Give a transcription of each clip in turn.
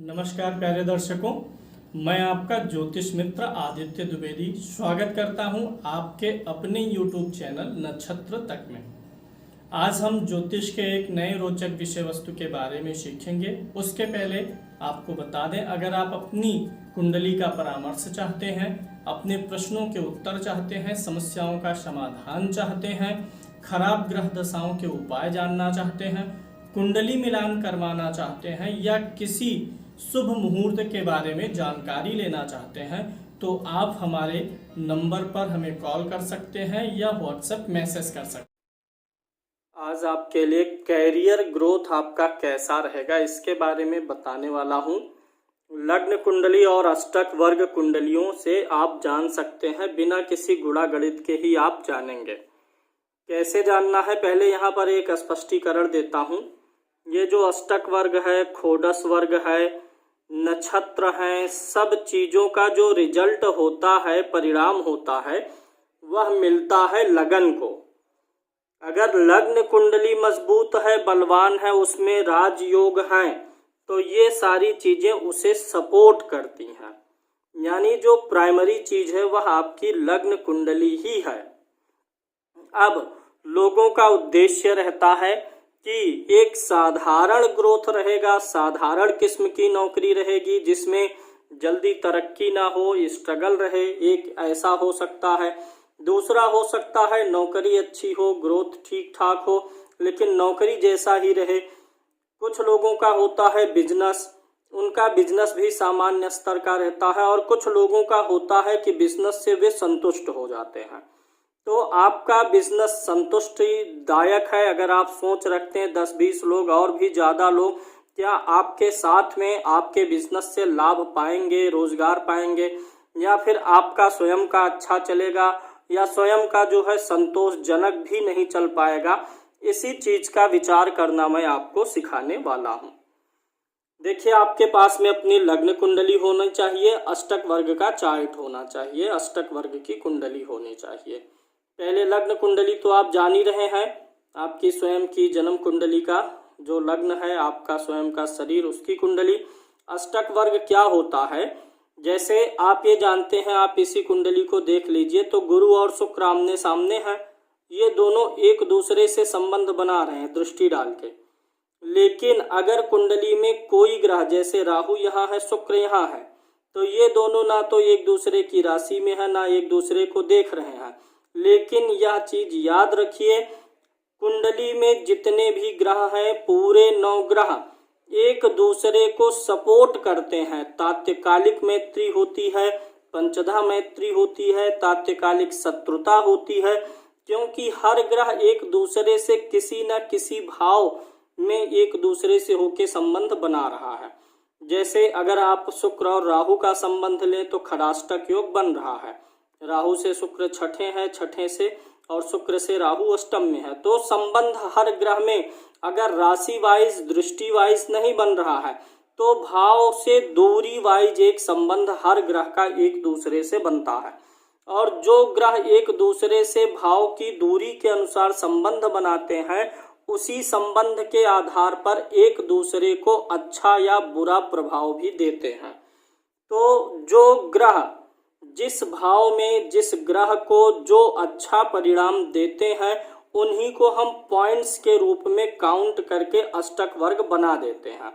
नमस्कार प्यारे दर्शकों, मैं आपका ज्योतिष मित्र आदित्य द्विवेदी स्वागत करता हूं आपके अपने YouTube चैनल नक्षत्र तक में। आज हम ज्योतिष के एक नए रोचक विषय वस्तु के बारे में सीखेंगे। उसके पहले आपको बता दें, अगर आप अपनी कुंडली का परामर्श चाहते हैं, अपने प्रश्नों के उत्तर चाहते हैं, समस्याओं का समाधान चाहते हैं, खराब ग्रह दशाओं के उपाय जानना चाहते हैं, कुंडली मिलान करवाना चाहते हैं या किसी शुभ मुहूर्त के बारे में जानकारी लेना चाहते हैं, तो आप हमारे नंबर पर हमें कॉल कर सकते हैं या व्हाट्सएप मैसेज कर सकते हैं। आज आपके लिए कैरियर ग्रोथ आपका कैसा रहेगा इसके बारे में बताने वाला हूं। लग्न कुंडली और अष्टक वर्ग कुंडलियों से आप जान सकते हैं, बिना किसी गुणा गणित के ही आप जानेंगे। कैसे जानना है, पहले यहाँ पर एक स्पष्टीकरण देता हूँ। ये जो अष्टक वर्ग है, खोडस वर्ग है, नक्षत्र हैं, सब चीज़ों का जो रिजल्ट होता है, परिणाम होता है, वह मिलता है लगन को। अगर लग्न कुंडली मजबूत है, बलवान है, उसमें राजयोग है, तो ये सारी चीज़ें उसे सपोर्ट करती हैं। यानी जो प्राइमरी चीज़ है वह आपकी लग्न कुंडली ही है। अब लोगों का उद्देश्य रहता है कि एक साधारण ग्रोथ रहेगा, साधारण किस्म की नौकरी रहेगी जिसमें जल्दी तरक्की ना हो, स्ट्रगल रहे, एक ऐसा हो सकता है। दूसरा हो सकता है नौकरी अच्छी हो, ग्रोथ ठीक ठाक हो, लेकिन नौकरी जैसा ही रहे। कुछ लोगों का होता है बिजनेस, उनका बिजनेस भी सामान्य स्तर का रहता है, और कुछ लोगों का होता है कि बिजनेस से वे संतुष्ट हो जाते हैं। तो आपका बिजनेस संतुष्टिदायक है। अगर आप सोच रखते हैं 10-20 लोग और भी ज़्यादा लोग क्या आपके साथ में आपके बिजनेस से लाभ पाएंगे, रोजगार पाएंगे, या फिर आपका स्वयं का अच्छा चलेगा, या स्वयं का जो है संतोषजनक भी नहीं चल पाएगा, इसी चीज़ का विचार करना मैं आपको सिखाने वाला हूँ। देखिए, आपके पास में अपनी लग्न कुंडली होनी चाहिए, अष्टक वर्ग का चार्ट होना चाहिए, अष्टक वर्ग की कुंडली होनी चाहिए। पहले लग्न कुंडली तो आप जान ही रहे हैं, आपकी स्वयं की जन्म कुंडली का जो लग्न है, आपका स्वयं का शरीर, उसकी कुंडली। अष्टक वर्ग क्या होता है, जैसे आप ये जानते हैं, आप इसी कुंडली को देख लीजिए तो गुरु और शुक्र आमने सामने हैं। ये दोनों एक दूसरे से संबंध बना रहे हैं दृष्टि डाल के। लेकिन अगर कुंडली में कोई ग्रह, जैसे राहु यहाँ है, शुक्र यहाँ है, तो ये दोनों ना तो एक दूसरे की राशि में है, ना एक दूसरे को देख रहे हैं। लेकिन यह चीज याद रखिए, कुंडली में जितने भी ग्रह हैं, पूरे 9 ग्रह एक दूसरे को सपोर्ट करते हैं। तात्कालिक मैत्री होती है, पंचधा मैत्री होती है, तात्कालिक शत्रुता होती है, क्योंकि हर ग्रह एक दूसरे से किसी न किसी भाव में एक दूसरे से होके संबंध बना रहा है। जैसे अगर आप शुक्र और राहु का संबंध लें तो खड़ाष्टक योग बन रहा है। राहु से शुक्र छठे हैं, छठे से और शुक्र से राहु अष्टम में है। तो संबंध हर ग्रह में अगर राशि वाइज, दृष्टि वाइज नहीं बन रहा है, तो भाव से दूरी वाइज एक संबंध हर ग्रह का एक दूसरे से बनता है। और जो ग्रह एक दूसरे से भाव की दूरी के अनुसार संबंध बनाते हैं, उसी संबंध के आधार पर एक दूसरे को अच्छा या बुरा प्रभाव भी देते हैं। तो जो ग्रह जिस भाव में, जिस ग्रह को जो अच्छा परिणाम देते हैं, उन्हीं को हम पॉइंट्स के रूप में काउंट करके अष्टक वर्ग बना देते हैं।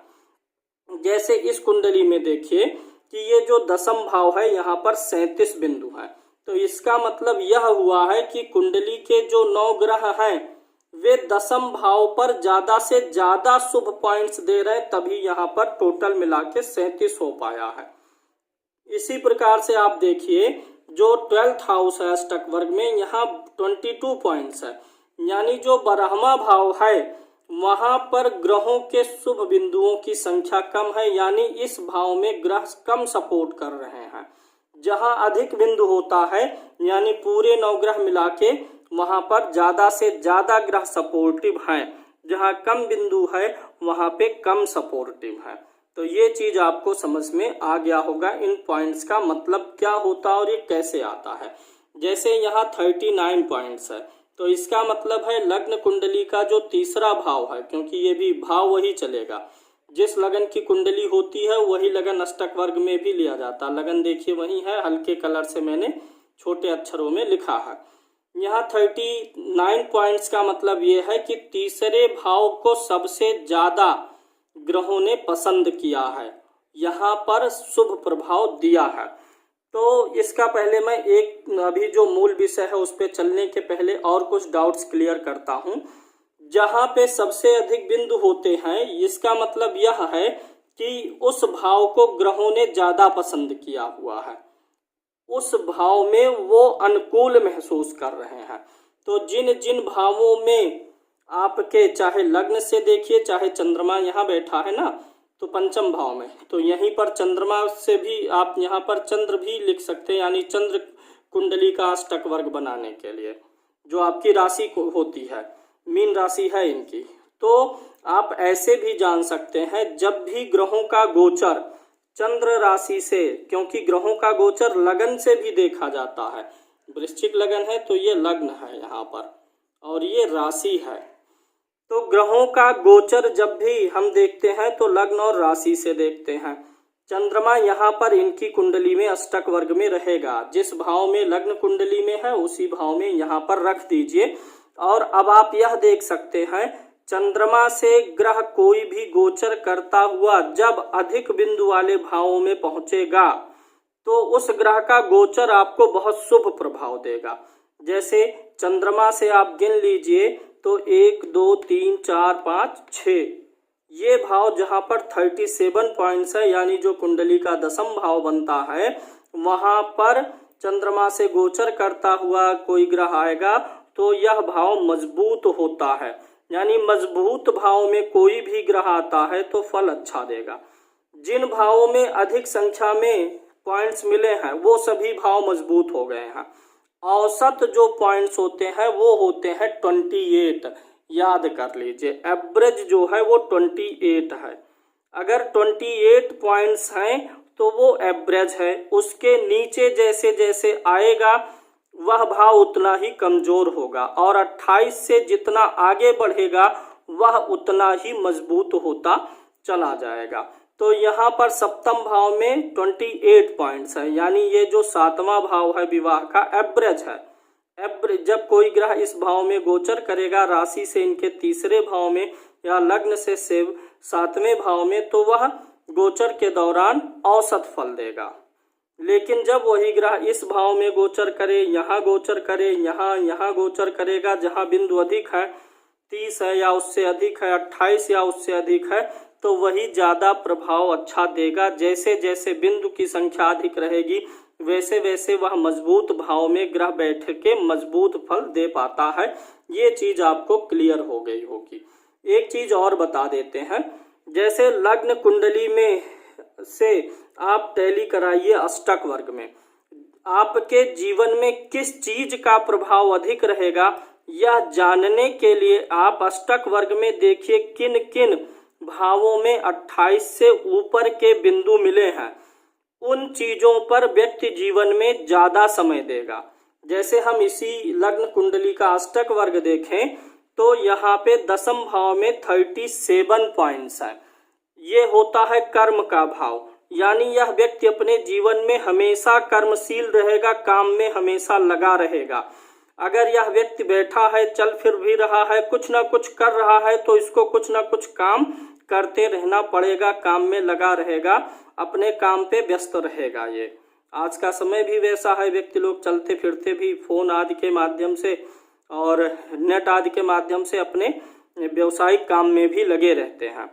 जैसे इस कुंडली में देखिए कि ये जो दशम भाव है, यहाँ पर 37 बिंदु है। तो इसका मतलब यह हुआ है कि कुंडली के जो 9 ग्रह हैं, वे दशम भाव पर ज्यादा से ज्यादा शुभ पॉइंट्स दे रहे हैं, तभी यहाँ पर टोटल मिला के 37 हो पाया है। इसी प्रकार से आप देखिए, जो 12th हाउस है अष्टक वर्ग में, यहाँ 22 पॉइंट्स है। यानी जो 12वां भाव है, वहां पर ग्रहों के शुभ बिंदुओं की संख्या कम है, यानी इस भाव में ग्रह कम सपोर्ट कर रहे हैं। जहां अधिक बिंदु होता है, यानी पूरे 9 ग्रह मिला के, वहां पर ज्यादा से ज्यादा ग्रह सपोर्टिव हैं। जहां कम बिंदु है, वहां पे कम सपोर्टिव है। तो ये चीज आपको समझ में आ गया होगा, इन पॉइंट्स का मतलब क्या होता है और ये कैसे आता है। जैसे यहाँ 39 पॉइंट्स है, तो इसका मतलब है लग्न कुंडली का जो तीसरा भाव है, क्योंकि ये भी भाव वही चलेगा, जिस लगन की कुंडली होती है वही लगन अष्टक वर्ग में भी लिया जाता है। लगन देखिए वही है, हल्के कलर से मैंने छोटे अक्षरों में लिखा है। यहाँ 39 पॉइंट्स का मतलब ये है कि तीसरे भाव को सबसे ज्यादा ग्रहों ने पसंद किया है, यहाँ पर शुभ प्रभाव दिया है। तो इसका पहले मैं एक अभी जो मूल विषय है उस पर चलने के पहले और कुछ डाउट्स क्लियर करता हूँ। जहाँ पे सबसे अधिक बिंदु होते हैं इसका मतलब यह है कि उस भाव को ग्रहों ने ज्यादा पसंद किया हुआ है, उस भाव में वो अनुकूल महसूस कर रहे हैं। तो जिन जिन भावों में आपके चाहे लग्न से देखिए, चाहे चंद्रमा यहाँ बैठा है ना, तो पंचम भाव में, तो यहीं पर चंद्रमा से भी आप यहाँ पर चंद्र भी लिख सकते हैं, यानी चंद्र कुंडली का अष्टक वर्ग बनाने के लिए जो आपकी राशि को होती है, मीन राशि है इनकी। तो आप ऐसे भी जान सकते हैं जब भी ग्रहों का गोचर चंद्र राशि से, क्योंकि ग्रहों का गोचर लगन से भी देखा जाता है, वृश्चिक लगन है तो ये लग्न है यहाँ पर और ये राशि है। तो ग्रहों का गोचर जब भी हम देखते हैं तो लग्न और राशि से देखते हैं। चंद्रमा यहाँ पर इनकी कुंडली में अष्टक वर्ग में रहेगा, जिस भाव में लग्न कुंडली में है उसी भाव में यहाँ पर रख दीजिए। और अब आप यह देख सकते हैं चंद्रमा से ग्रह कोई भी गोचर करता हुआ जब अधिक बिंदु वाले भावों में पहुंचेगा तो उस ग्रह का गोचर आपको बहुत शुभ प्रभाव देगा। जैसे चंद्रमा से आप गिन लीजिए तो 1 2 3 4 5 6 ये भाव जहां पर 37 पॉइंट्स है, यानी जो कुंडली का दसम भाव बनता है वहां पर चंद्रमा से गोचर करता हुआ कोई ग्रह आएगा तो यह भाव मजबूत होता है। यानी मजबूत भाव में कोई भी ग्रह आता है तो फल अच्छा देगा। जिन भावों में अधिक संख्या में पॉइंट्स मिले हैं वो सभी भाव मजबूत हो गए हैं। औसत जो पॉइंट्स होते हैं वो होते हैं 28, याद कर लीजिए। एवरेज जो है वो 28 है। अगर 28 पॉइंट्स हैं तो वो एवरेज है, उसके नीचे जैसे जैसे आएगा वह भाव उतना ही कमजोर होगा और 28 से जितना आगे बढ़ेगा वह उतना ही मजबूत होता चला जाएगा। तो यहाँ पर सप्तम भाव में 28 पॉइंट्स है, यानी ये जो सातवां भाव है विवाह का एवरेज है। एवरेज जब कोई ग्रह इस भाव में गोचर करेगा राशि से इनके तीसरे भाव में या लग्न से सातवें भाव में, तो वह गोचर के दौरान औसत फल देगा। लेकिन जब वही ग्रह इस भाव में गोचर करे, यहाँ गोचर करे, यहाँ गोचर करेगा जहाँ बिंदु अधिक है, 30 है या उससे अधिक है, 28 या उससे अधिक है, तो वही ज्यादा प्रभाव अच्छा देगा। जैसे जैसे बिंदु की संख्या अधिक रहेगी वैसे वैसे वह मजबूत भाव में ग्रह बैठ के मजबूत फल दे पाता है। ये चीज आपको क्लियर हो गई होगी। एक चीज और बता देते हैं, जैसे लग्न कुंडली में से आप टैली कराइए अष्टक वर्ग में, आपके जीवन में किस चीज का प्रभाव अधिक रहेगा यह जानने के लिए आप अष्टक वर्ग में देखिए किन किन भावों में 28 से ऊपर के बिंदु मिले हैं। उन चीजों पर व्यक्ति जीवन में ज्यादा समय देगा। जैसे हम इसी लग्न कुंडली का अष्टक वर्ग देखें तो यहाँ पे दसम भाव में 37 पॉइंट्स हैं। ये होता है कर्म का भाव, यानी यह व्यक्ति अपने जीवन में हमेशा कर्मशील रहेगा, काम में हमेशा लगा रहेगा। अगर यह व्यक्ति बैठा है, चल फिर भी रहा है, कुछ ना कुछ कर रहा है, तो इसको कुछ ना कुछ काम करते रहना पड़ेगा, काम में लगा रहेगा, अपने काम पे व्यस्त रहेगा। ये आज का समय भी वैसा है, व्यक्ति लोग चलते फिरते भी फोन आदि के माध्यम से और नेट आदि के माध्यम से अपने व्यवसायिक काम में भी लगे रहते हैं।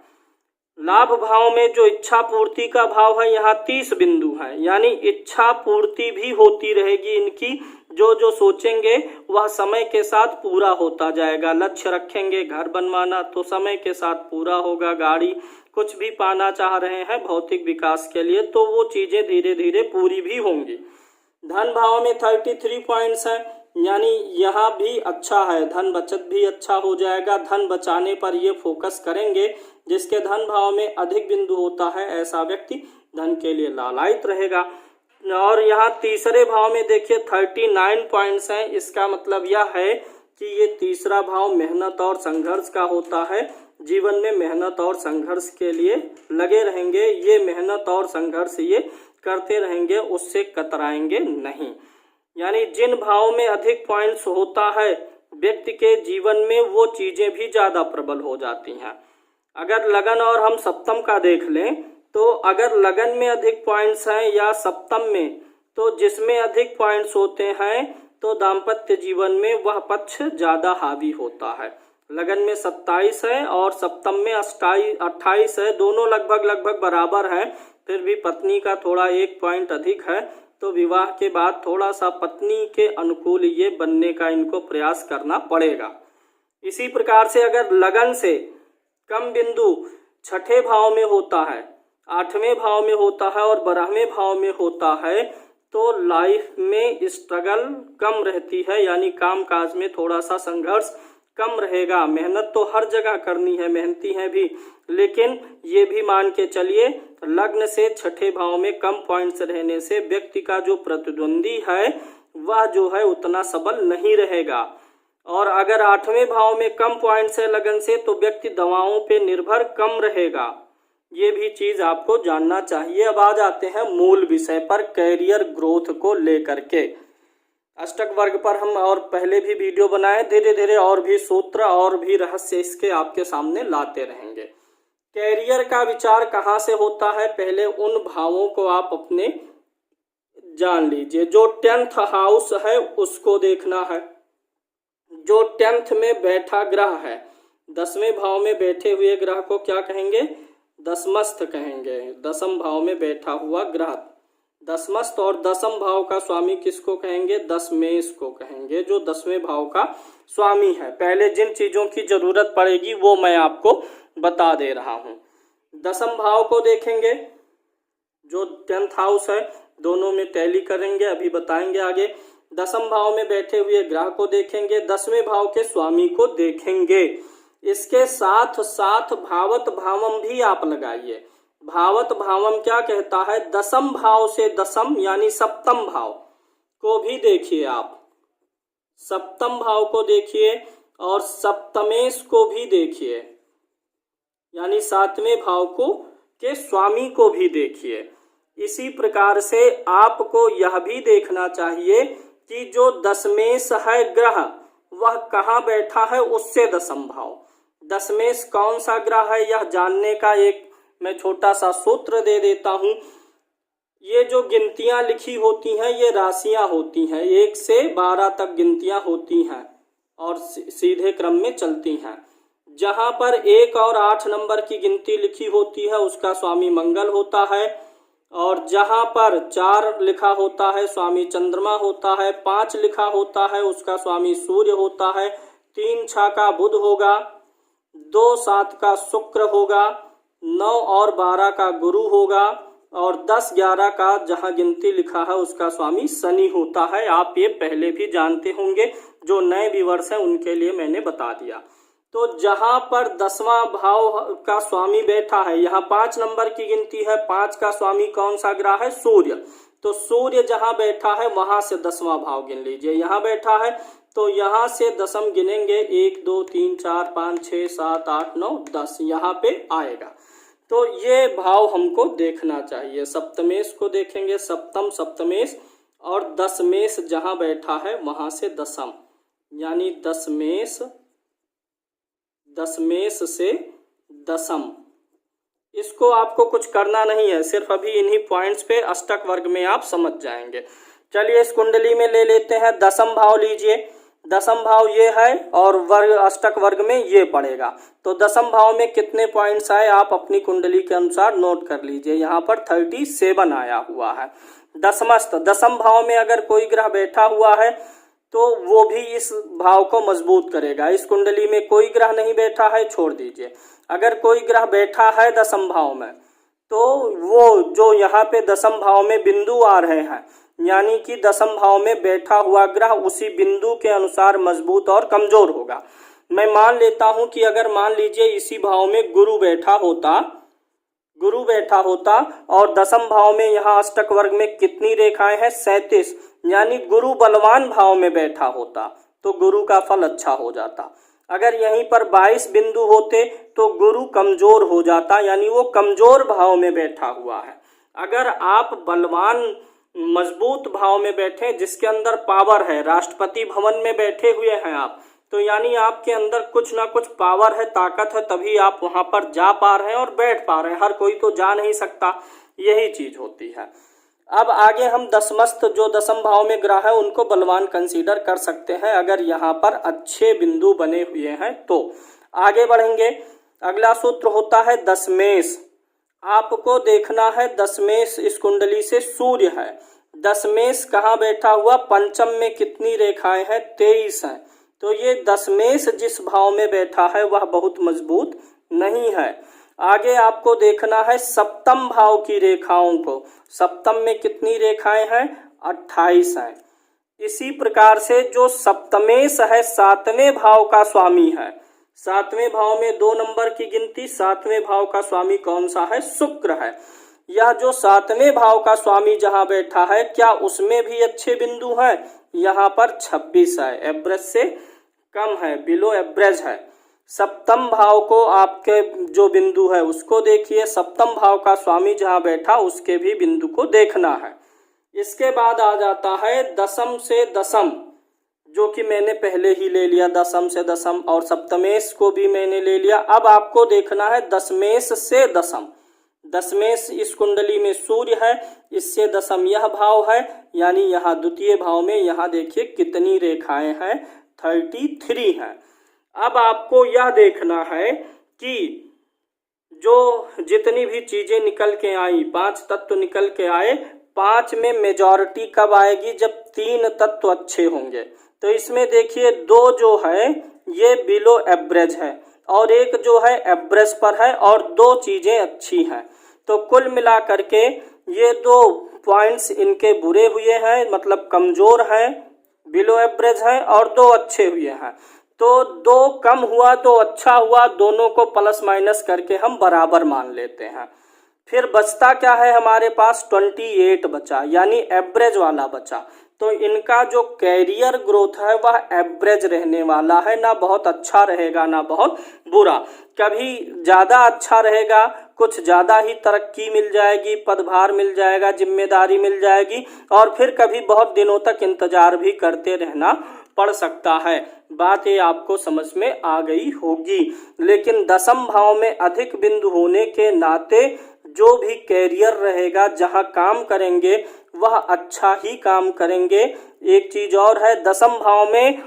लाभ भाव में जो इच्छा पूर्ति का भाव है यहाँ 30 बिंदु हैं, यानी इच्छा पूर्ति भी होती रहेगी इनकी। जो जो सोचेंगे वह समय के साथ पूरा होता जाएगा। लक्ष्य रखेंगे घर बनवाना तो समय के साथ पूरा होगा। गाड़ी कुछ भी पाना चाह रहे हैं भौतिक विकास के लिए तो वो चीजें धीरे धीरे पूरी भी होंगी। धन भाव में 33 पॉइंट्स हैं, यानी यहाँ भी अच्छा है, धन बचत भी अच्छा हो जाएगा। धन बचाने पर ये फोकस करेंगे। जिसके धन भाव में अधिक बिंदु होता है ऐसा व्यक्ति धन के लिए लालायित रहेगा। और यहाँ तीसरे भाव में देखिए 39 पॉइंट्स हैं। इसका मतलब यह है कि ये तीसरा भाव मेहनत और संघर्ष का होता है। जीवन में मेहनत और संघर्ष के लिए लगे रहेंगे। ये मेहनत और संघर्ष ये करते रहेंगे, उससे कतराएंगे नहीं। यानी जिन भाव में अधिक पॉइंट्स होता है व्यक्ति के जीवन में, वो चीजें भी ज्यादा प्रबल हो जाती हैं। अगर लगन और हम सप्तम का देख लें तो अगर लगन में अधिक पॉइंट्स हैं या सप्तम में, तो जिसमें अधिक पॉइंट्स होते हैं तो दाम्पत्य जीवन में वह पक्ष ज्यादा हावी होता है। लगन में 27 है और सप्तम में 28 है, दोनों लगभग बराबर है, फिर भी पत्नी का थोड़ा 1 पॉइंट अधिक है। तो विवाह के बाद थोड़ा सा पत्नी के अनुकूल ये बनने का इनको प्रयास करना पड़ेगा। इसी प्रकार से अगर लगन से कम बिंदु छठे भाव में होता है, 8वें भाव में होता है और 12वें भाव में होता है, तो लाइफ में स्ट्रगल कम रहती है, यानी काम काज में थोड़ा सा संघर्ष कम रहेगा। मेहनत तो हर जगह करनी है, मेहनती है भी, लेकिन ये भी मान के चलिए लग्न से छठे भाव में कम पॉइंट्स रहने से व्यक्ति का जो प्रतिद्वंदी है वह जो है उतना सबल नहीं रहेगा। और अगर 8वें भाव में कम पॉइंट्स है लगन से, तो व्यक्ति दवाओं पे निर्भर कम रहेगा। ये भी चीज आपको जानना चाहिए। अब आ जाते हैं मूल विषय पर, कैरियर ग्रोथ को लेकर के। अष्टक वर्ग पर हम और पहले भी वीडियो बनाए, धीरे धीरे और भी सूत्र और भी रहस्य इसके आपके सामने लाते रहेंगे। कैरियर का विचार कहाँ से होता है, पहले उन भावों को आप अपने जान लीजिए। जो 10th हाउस है उसको देखना है। जो 10th में बैठा ग्रह है, 10वें भाव में बैठे हुए ग्रह को क्या कहेंगे, दशमस्थ कहेंगे। 10th भाव में बैठा हुआ ग्रह दशमस्थ, और 10th भाव का स्वामी किसको कहेंगे, दशमेश को कहेंगे, जो 10वें भाव का स्वामी है। पहले जिन चीजों की जरूरत पड़ेगी वो मैं आपको बता दे रहा हूं। 10th भाव को देखेंगे, जो 10th हाउस है, दोनों में टैली करेंगे, अभी बताएंगे आगे। 10th भाव में बैठे हुए ग्रह को देखेंगे, 10वें भाव के स्वामी को देखेंगे। इसके साथ साथ भावत भावम भी आप लगाइए। भावत भावम क्या कहता है, 10th भाव से 10th यानी सप्तम भाव को भी देखिए आप, सप्तम भाव को देखिए और सप्तमेश को भी देखिए, यानी 7वें भाव को के स्वामी को भी देखिए। इसी प्रकार से आपको यह भी देखना चाहिए कि जो दशमेश है ग्रह वह कहाँ बैठा है, उससे 10th भाव। दशमेश कौन सा ग्रह है यह जानने का एक मैं छोटा सा सूत्र दे देता हूं। ये जो गिनतियां लिखी होती हैं ये राशियां होती हैं, 1 से 12 तक गिनतियां होती हैं और सीधे क्रम में चलती हैं। जहां पर 1 और 8 नंबर की गिनती लिखी होती है उसका स्वामी मंगल होता है, और जहां पर 4 लिखा होता है स्वामी चंद्रमा होता है, 5 लिखा होता है उसका स्वामी सूर्य होता है, 3 6 का बुध होगा, 2 7 का शुक्र होगा, 9 और 12 का गुरु होगा, और 10 11 का जहां गिनती लिखा है उसका स्वामी शनि होता है। आप ये पहले भी जानते होंगे, जो नए व्यूअर्स हैं उनके लिए मैंने बता दिया। तो जहां पर 10वां भाव का स्वामी बैठा है, यहाँ 5 नंबर की गिनती है, 5 का स्वामी कौन सा ग्रह है, सूर्य। तो सूर्य जहां बैठा है वहां से 10वां भाव गिन लीजिए। यहाँ बैठा है तो यहाँ से 10th गिनेंगे, 1 2 3 4 5 6 7 8 9 10 यहाँ पे आएगा। तो ये भाव हमको देखना चाहिए। सप्तमेश को देखेंगे, सप्तम सप्तमेश, और दशमेश जहां बैठा है वहां से 10th, यानी दशमेश से 10th। इसको आपको कुछ करना नहीं है, सिर्फ अभी इन्हीं पॉइंट्स पे अष्टक वर्ग में आप समझ जाएंगे। चलिए इस कुंडली में ले लेते हैं, 10th भाव लीजिए। 10th भाव ये है और वर्ग अष्टक वर्ग में ये पड़ेगा। तो 10th भाव में कितने पॉइंट्स आए आप अपनी कुंडली के अनुसार नोट कर लीजिए। यहाँ पर 37 आया हुआ है। दशमस्थ 10th भाव में अगर कोई ग्रह बैठा हुआ है तो वो भी इस भाव को मजबूत करेगा। इस कुंडली में कोई ग्रह नहीं बैठा है, छोड़ दीजिए। अगर कोई ग्रह बैठा है 10th भाव में तो वो जो यहाँ पे 10th भाव में बिंदु आ रहे हैं, यानी कि 10th भाव में बैठा हुआ ग्रह उसी बिंदु के अनुसार मजबूत और कमजोर होगा। मैं मान लेता हूं कि अगर मान लीजिए इसी भाव में गुरु बैठा होता और 10th भाव में यहाँ अष्टक वर्ग में कितनी रेखाएं हैं, 37, यानी गुरु बलवान भाव में बैठा होता तो गुरु का फल अच्छा हो जाता। अगर यहीं पर 22 बिंदु होते तो गुरु कमजोर हो जाता, यानी वो कमजोर भाव में बैठा हुआ है। अगर आप बलवान मजबूत भाव में बैठे जिसके अंदर पावर है, राष्ट्रपति भवन में बैठे हुए हैं आप, तो यानी आपके अंदर कुछ ना कुछ पावर है, ताकत है, तभी आप वहां पर जा पा रहे हैं और बैठ पा रहे हैं। हर कोई तो जा नहीं सकता, यही चीज होती है। अब आगे हम दसमस्त जो दसम भाव में ग्रह है उनको बलवान कंसीडर कर सकते हैं अगर यहाँ पर अच्छे बिंदु बने हुए हैं तो। आगे बढ़ेंगे, अगला सूत्र होता है दशमेश। आपको देखना है दशमेश इस कुंडली से सूर्य है। दशमेश कहाँ बैठा हुआ, पंचम में कितनी रेखाएं हैं, 23 हैं। तो ये दशमेश जिस भाव में बैठा है वह बहुत मजबूत नहीं है। आगे आपको देखना है सप्तम भाव की रेखाओं को। सप्तम में कितनी रेखाएं हैं, 28 हैं। इसी प्रकार से जो सप्तमेश है, सातवें भाव का स्वामी है। सातवें भाव में 2 नंबर की गिनती, सातवें भाव का स्वामी कौन सा है, शुक्र है। यह जो सातवें भाव का स्वामी जहां बैठा है, क्या उसमें भी अच्छे बिंदु हैं? यहाँ पर 26 है, एवरेज से कम है, बिलो एवरेज है। सप्तम भाव को आपके जो बिंदु है उसको देखिए, सप्तम भाव का स्वामी जहां बैठा उसके भी बिंदु को देखना है। इसके बाद आ जाता है दसम से दसम, जो कि मैंने पहले ही ले लिया, दसम से दसम, और सप्तमेश को भी मैंने ले लिया। अब आपको देखना है दशमेश से दसम। दशमेश इस कुंडली में सूर्य है, इससे दसम यह भाव है, यानी यहाँ द्वितीय भाव में यहाँ देखिए कितनी रेखाएं हैं, 33 हैं। अब आपको यह देखना है कि जो जितनी भी चीजें निकल के आई, 5 तत्व निकल के आए, 5 में मेजॉरिटी कब आएगी, जब 3 तत्व अच्छे होंगे। तो इसमें देखिए 2 जो है ये बिलो एवरेज है और एक जो है एवरेज पर है और 2 चीजें अच्छी हैं। तो कुल मिला करके ये 2 पॉइंट्स इनके बुरे हुए हैं, मतलब कमजोर हैं, बिलो एवरेज है, और 2 अच्छे हुए हैं। तो 2 कम हुआ तो अच्छा हुआ, दोनों को प्लस माइनस करके हम बराबर मान लेते हैं। फिर बचता क्या है हमारे पास, 28 बचा, यानी एवरेज वाला बचा। तो इनका जो कैरियर ग्रोथ है वह एवरेज रहने वाला है, ना बहुत अच्छा रहेगा ना बहुत बुरा। कभी ज़्यादा अच्छा रहेगा, कुछ ज़्यादा ही तरक्की मिल जाएगी, पदभार मिल जाएगा, जिम्मेदारी मिल जाएगी, और फिर कभी बहुत दिनों तक इंतजार भी करते रहना पड़ सकता है। बात ये आपको समझ में आ गई होगी। लेकिन दसम भाव में अधिक बिंदु होने के नाते जो भी कैरियर रहेगा, जहां काम करेंगे वह अच्छा ही काम करेंगे। एक चीज और है, दसम भाव में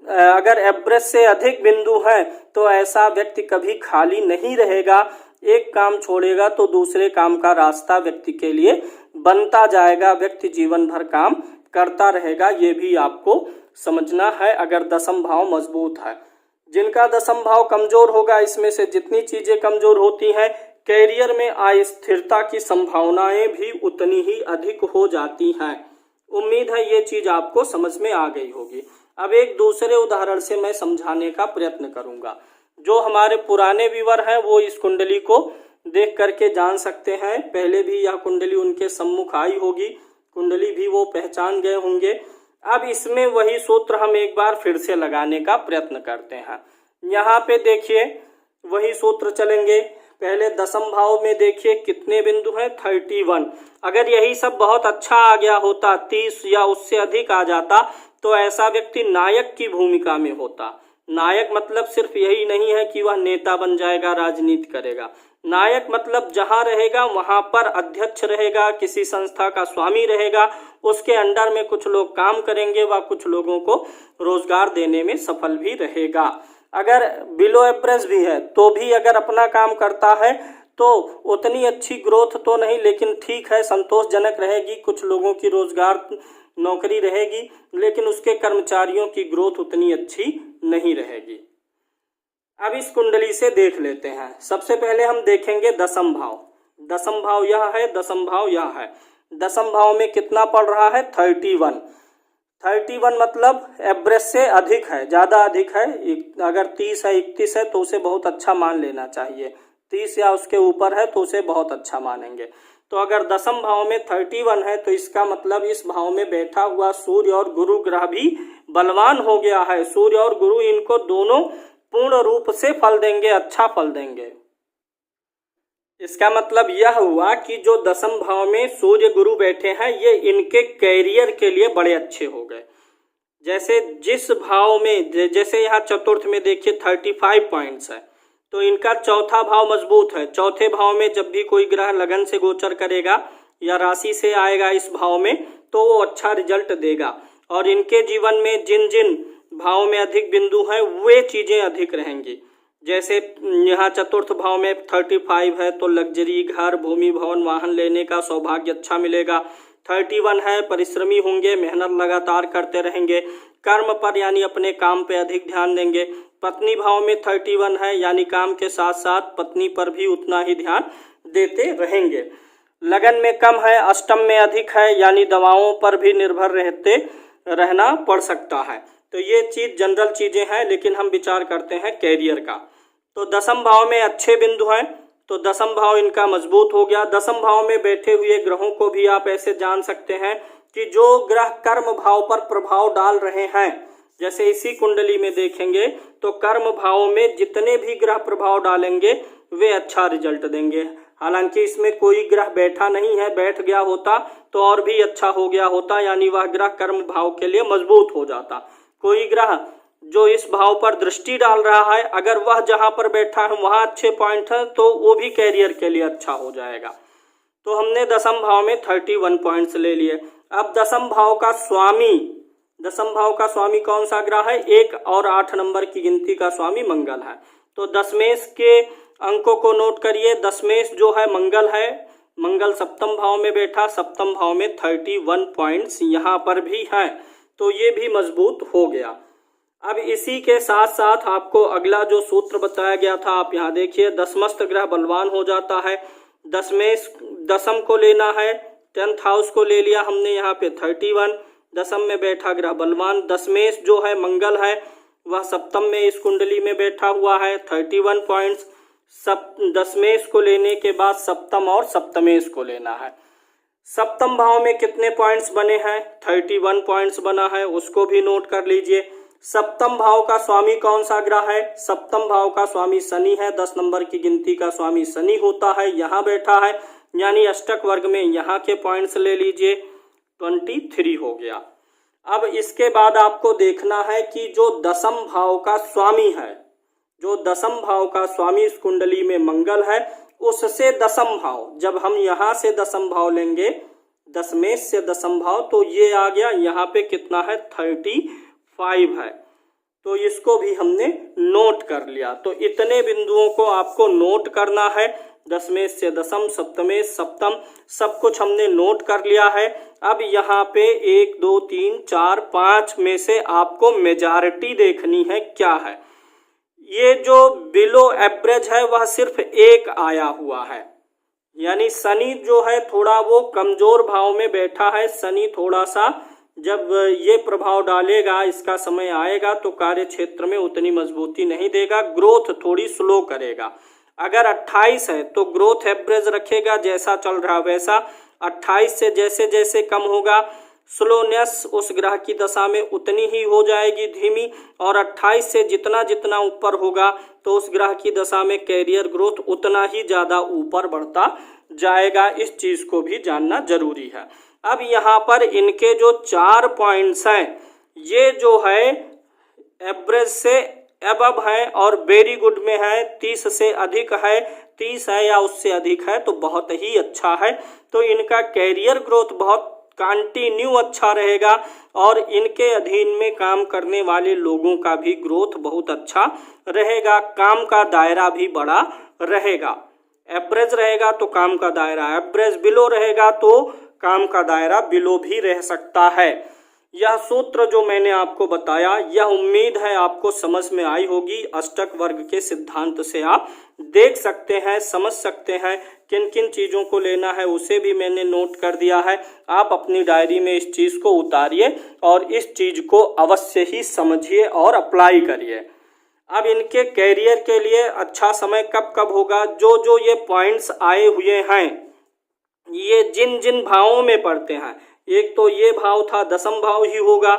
अगर एवरेज से अधिक बिंदु हैं तो ऐसा व्यक्ति कभी खाली नहीं रहेगा। एक काम छोड़ेगा तो दूसरे काम का रास्ता व्यक्ति के लिए बनता जाएगा, व्यक्ति जीवन भर काम करता रहेगा। ये भी आपको समझना है अगर दसम भाव मजबूत है। जिनका दसम भाव कमजोर होगा, इसमें से जितनी चीजें कमजोर होती हैं, कैरियर में अस्थिरता की संभावनाएं भी उतनी ही अधिक हो जाती हैं। उम्मीद है ये चीज आपको समझ में आ गई होगी। अब एक दूसरे उदाहरण से मैं समझाने का प्रयत्न करूंगा। जो हमारे पुराने व्यूअर हैं वो इस कुंडली को देख करके जान सकते हैं, पहले भी यह कुंडली उनके सम्मुख आई होगी, कुंडली भी वो पहचान गए होंगे। अब इसमें वही सूत्र हम एक बार फिर से लगाने का प्रयत्न करते हैं। यहाँ पे देखिए वही सूत्र चलेंगे। पहले दसम भाव में देखिए कितने बिंदु हैं, 31। अगर यही सब बहुत अच्छा आ गया होता, 30 या उससे अधिक आ जाता, तो ऐसा व्यक्ति नायक की भूमिका में होता। नायक मतलब सिर्फ यही नहीं है कि वह नेता बन जाएगा, राजनीति करेगा। नायक मतलब जहां रहेगा वहां पर अध्यक्ष रहेगा, किसी संस्था का स्वामी रहेगा, उसके अंडर में कुछ लोग काम करेंगे, वह कुछ लोगों को रोजगार देने में सफल भी रहेगा। अगर बिलो एवरेज भी है तो भी अगर अपना काम करता है तो उतनी अच्छी ग्रोथ तो नहीं, लेकिन ठीक है, संतोषजनक रहेगी, कुछ लोगों की रोजगार नौकरी रहेगी, लेकिन उसके कर्मचारियों की ग्रोथ उतनी अच्छी नहीं रहेगी। अब इस कुंडली से देख लेते हैं। सबसे पहले हम देखेंगे दसम भाव। दसम भाव यह है, दसम भाव यह है। दसम भाव में कितना पड़ रहा है, 31। 31 मतलब एवरेज से अधिक है, ज़्यादा अधिक है। अगर 30 है, 31 है तो उसे बहुत अच्छा मान लेना चाहिए। 30 या उसके ऊपर है तो उसे बहुत अच्छा मानेंगे। तो अगर दसम भाव में 31 है तो इसका मतलब इस भाव में बैठा हुआ सूर्य और गुरु ग्रह भी बलवान हो गया है। सूर्य और गुरु इनको दोनों पूर्ण रूप से फल देंगे, अच्छा फल देंगे। इसका मतलब यह हुआ कि जो दसम भाव में सूर्य गुरु बैठे हैं ये इनके कैरियर के लिए बड़े अच्छे हो गए। जैसे जिस भाव में, जैसे यहाँ चतुर्थ में देखिए 35 पॉइंट्स है, तो इनका चौथा भाव मजबूत है। चौथे भाव में जब भी कोई ग्रह लगन से गोचर करेगा या राशि से आएगा इस भाव में तो वो अच्छा रिजल्ट देगा। और इनके जीवन में जिन जिन भाव में अधिक बिंदु हैं वे चीज़ें अधिक रहेंगी। जैसे यहाँ चतुर्थ भाव में 35 है तो लग्जरी, घर, भूमि, भवन, वाहन लेने का सौभाग्य अच्छा मिलेगा। 31 है, परिश्रमी होंगे, मेहनत लगातार करते रहेंगे, कर्म पर यानी अपने काम पे अधिक ध्यान देंगे। पत्नी भाव में 31 है यानी काम के साथ साथ पत्नी पर भी उतना ही ध्यान देते रहेंगे। लगन में कम है, अष्टम में अधिक है यानी दवाओं पर भी निर्भर रहना पड़ सकता है। तो ये चीज़ जनरल चीज़ें हैं, लेकिन हम विचार करते हैं कैरियर का। तो दसम भाव में अच्छे बिंदु हैं तो दसम भाव इनका मजबूत हो गया। दसम भाव में बैठे हुए ग्रहों को भी आप ऐसे जान सकते हैं कि जो ग्रह कर्म भाव पर प्रभाव डाल रहे हैं, जैसे इसी कुंडली में देखेंगे तो कर्म भाव में जितने भी ग्रह प्रभाव डालेंगे वे अच्छा रिजल्ट देंगे। हालांकि इसमें कोई ग्रह बैठा नहीं है, बैठ गया होता तो और भी अच्छा हो गया होता, यानी वह ग्रह कर्म भाव के लिए मजबूत हो जाता। कोई ग्रह जो इस भाव पर दृष्टि डाल रहा है, अगर वह जहां पर बैठा है वहां अच्छे पॉइंट है तो वो भी कैरियर के लिए अच्छा हो जाएगा। तो हमने दसम भाव में 31 पॉइंट्स ले लिए। अब दसम भाव का स्वामी कौन सा ग्रह है? 1 और 8 नंबर की गिनती का स्वामी मंगल है। तो दशमेश के अंकों को नोट करिए। दशमेश जो है मंगल है, मंगल सप्तम भाव में बैठा, सप्तम भाव में 31 पॉइंट्स यहाँ पर भी हैं, तो ये भी मजबूत हो गया। अब इसी के साथ साथ आपको अगला जो सूत्र बताया गया था आप यहाँ देखिए, दसमस्त ग्रह बलवान हो जाता है। दशमेश दसम को लेना है, 10th हाउस को ले लिया हमने यहाँ पे 31, दसम में बैठा ग्रह बलवान। दशमेश जो है मंगल है वह सप्तम में इस कुंडली में बैठा हुआ है, 31 पॉइंट्स। दशमेश को लेने के बाद सप्तम और सप्तमेश को लेना है। सप्तम भाव में कितने पॉइंट्स बने हैं? 31 पॉइंट्स बना है, उसको भी नोट कर लीजिए। सप्तम भाव का स्वामी कौन सा ग्रह है? सप्तम भाव का स्वामी शनि है, 10 नंबर की गिनती का स्वामी शनि होता है, यहाँ बैठा है, यानी अष्टक वर्ग में यहाँ के पॉइंट्स ले लीजिए, 23 हो गया। अब इसके बाद आपको देखना है कि जो दसम भाव का स्वामी है, जो दसम भाव का स्वामी इस कुंडली में मंगल है, उससे दसम भाव, जब हम यहाँ से दसम भाव लेंगे, दशमेश से दसम भाव, तो ये आ गया यहाँ पे कितना है? 35 है। तो इसको भी हमने नोट कर लिया। तो इतने बिंदुओं को आपको नोट करना है, दशमेश से दसम, सप्तमेश, सप्तम, सब कुछ हमने नोट कर लिया है। अब यहाँ पे 1 2 3 4 5 में से आपको मेजॉरिटी देखनी है क्या है। ये जो बिलो एवरेज है वह सिर्फ 1 आया हुआ है, यानी शनि जो है थोड़ा वो कमजोर भाव में बैठा है। शनि थोड़ा सा जब ये प्रभाव डालेगा, इसका समय आएगा तो कार्य क्षेत्र में उतनी मजबूती नहीं देगा, ग्रोथ थोड़ी स्लो करेगा। अगर 28 है तो ग्रोथ एवरेज रखेगा, जैसा चल रहा वैसा। 28 से जैसे जैसे कम होगा, स्लोनेस उस ग्रह की दशा में उतनी ही हो जाएगी, धीमी। और 28 से जितना जितना ऊपर होगा तो उस ग्रह की दशा में कैरियर ग्रोथ उतना ही ज़्यादा ऊपर बढ़ता जाएगा। इस चीज़ को भी जानना जरूरी है। अब यहाँ पर इनके जो 4 पॉइंट्स हैं, ये जो है एवरेज से अबव है और वेरी गुड में है, 30 से अधिक है, 30 है या उससे अधिक है तो बहुत ही अच्छा है। तो इनका कैरियर ग्रोथ बहुत कंटिन्यू अच्छा रहेगा और इनके अधीन में काम करने वाले लोगों का भी ग्रोथ बहुत अच्छा रहेगा, काम का दायरा भी बड़ा रहेगा। एवरेज रहेगा तो काम का दायरा, एवरेज बिलो रहेगा तो काम का दायरा बिलो भी रह सकता है। यह सूत्र जो मैंने आपको बताया, यह उम्मीद है आपको समझ में आई होगी। अष्टक वर्ग के सिद्धांत से आप देख सकते हैं, समझ सकते हैं किन किन चीज़ों को लेना है, उसे भी मैंने नोट कर दिया है। आप अपनी डायरी में इस चीज़ को उतारिए और इस चीज़ को अवश्य ही समझिए और अप्लाई करिए। अब इनके कैरियर के लिए अच्छा समय कब कब होगा? जो जो ये पॉइंट्स आए हुए हैं ये जिन जिन भावों में पड़ते हैं, एक तो ये भाव था दसम भाव ही होगा,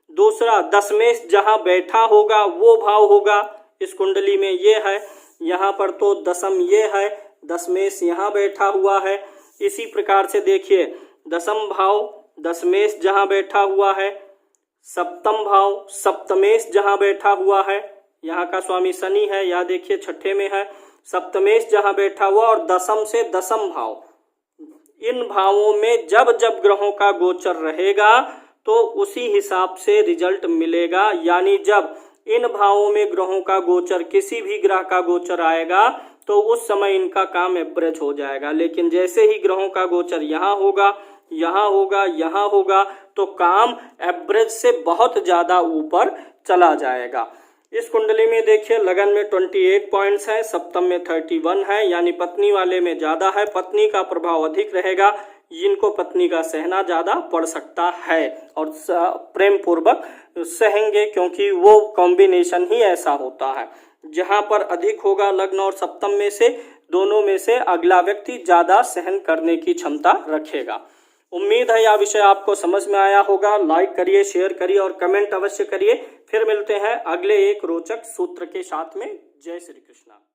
दूसरा दशमेश जहाँ बैठा होगा वो भाव होगा। इस कुंडली में ये है, यहाँ पर तो दसम ये है, दशमेश यहाँ बैठा हुआ है। इसी प्रकार से देखिए दसम भाव दशमेश जहाँ बैठा हुआ है, सप्तम भाव सप्तमेश जहाँ बैठा हुआ है, यहाँ का स्वामी शनि है, यहाँ देखिए छठे में है, सप्तमेश जहाँ बैठा हुआ, और दसम से दसम भाव, इन भावों में जब जब ग्रहों का गोचर रहेगा तो उसी हिसाब से रिजल्ट मिलेगा। यानी जब इन भावों में ग्रहों का गोचर, किसी भी ग्रह का गोचर आएगा तो उस समय इनका काम एवरेज हो जाएगा। लेकिन जैसे ही ग्रहों का गोचर यहाँ होगा, यहाँ होगा, यहाँ होगा, तो काम एवरेज से बहुत ज़्यादा ऊपर चला जाएगा। इस कुंडली में देखिए लगन में 28 पॉइंट्स हैं, सप्तम में 31 है, यानी पत्नी वाले में ज़्यादा है, पत्नी का प्रभाव अधिक रहेगा, जिनको पत्नी का सहना ज़्यादा पड़ सकता है और प्रेम पूर्वक सहेंगे, क्योंकि वो कॉम्बिनेशन ही ऐसा होता है। जहाँ पर अधिक होगा लग्न और सप्तम में से, दोनों में से अगला व्यक्ति ज़्यादा सहन करने की क्षमता रखेगा। उम्मीद है यह विषय आपको समझ में आया होगा। लाइक करिए, शेयर करिए और कमेंट अवश्य करिए। फिर मिलते हैं अगले एक रोचक सूत्र के साथ में। जय श्री कृष्णा।